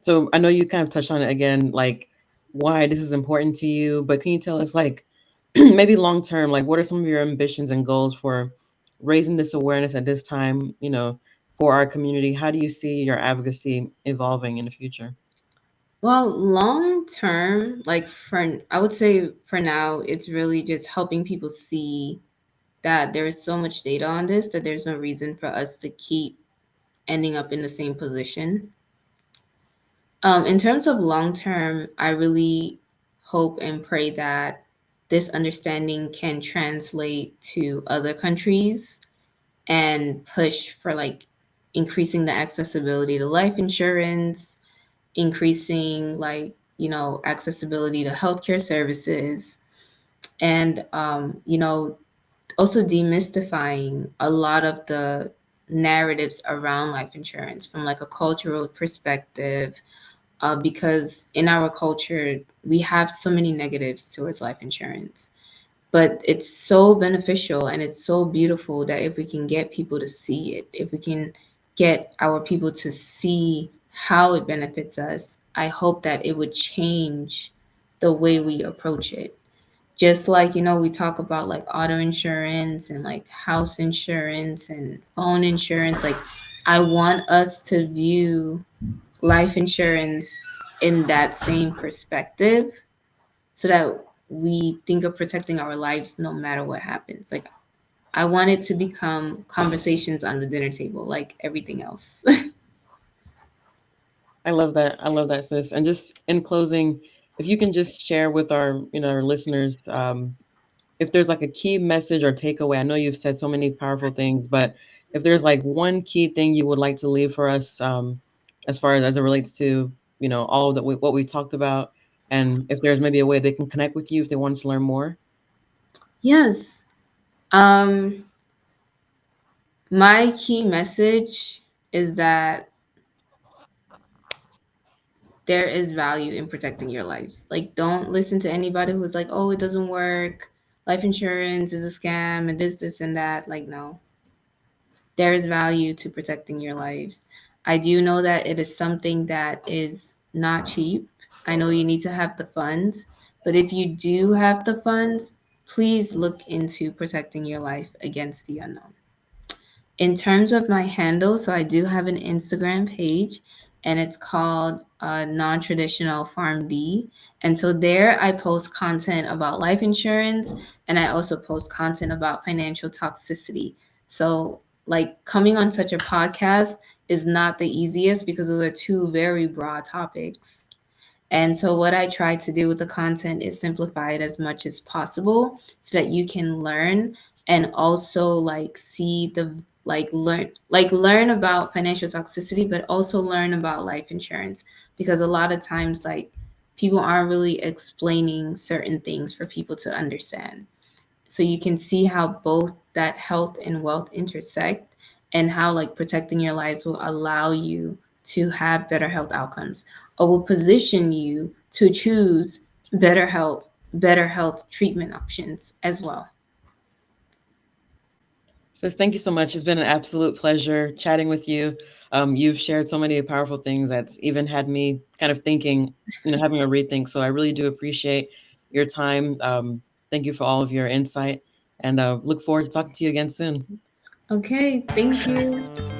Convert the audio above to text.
So I know you kind of touched on it again, like why this is important to you, but can you tell us like maybe long term, like what are some of your ambitions and goals for raising this awareness at this time, for our community? How do you see your advocacy evolving in the future? Well, long term, like I would say for now, it's really just helping people see that there is so much data on this that there's no reason for us to keep ending up in the same position. In terms of long term, I really hope and pray that this understanding can translate to other countries and push for like increasing the accessibility to life insurance, increasing accessibility to healthcare services, and also demystifying a lot of the narratives around life insurance from like a cultural perspective, because in our culture we have so many negatives towards life insurance, but it's so beneficial and it's so beautiful that if we can get people to see it, if we can get our people to see how it benefits us, I hope that it would change the way we approach it. Just like, we talk about like auto insurance and like house insurance and phone insurance, like I want us to view life insurance in that same perspective so that we think of protecting our lives no matter what happens. Like I want it to become conversations on the dinner table, like everything else. I love that. I love that, sis. And just in closing, if you can just share with our listeners, if there's like a key message or takeaway. I know you've said so many powerful things, but if there's like one key thing you would like to leave for us, as far as it relates to, all of that, what we talked about, and if there's maybe a way they can connect with you if they want to learn more. Yes. Um, my key message is that there is value in protecting your lives. Like, don't listen to anybody who's like, oh, it doesn't work. Life insurance is a scam and this, and that. Like, no, there is value to protecting your lives. I do know that it is something that is not cheap. I know you need to have the funds, but if you do have the funds, please look into protecting your life against the unknown. In terms of my handle, so I do have an Instagram page and it's called Non Traditional Farm D. And so there I post content about life insurance and I also post content about financial toxicity. So, like, coming on such a podcast is not the easiest because those are two very broad topics. And so, what I try to do with the content is simplify it as much as possible so that you can learn and also like see the learn about financial toxicity, but also learn about life insurance because a lot of times, like, people aren't really explaining certain things for people to understand. So you can see how both that health and wealth intersect and how like protecting your lives will allow you to have better health outcomes or will position you to choose better health better health treatment options as well. Sis, thank you so much. It's been an absolute pleasure chatting with you. You've shared so many powerful things that's even had me kind of thinking, having a rethink. So I really do appreciate your time. Thank you for all of your insight, and look forward to talking to you again soon. Okay, thank you.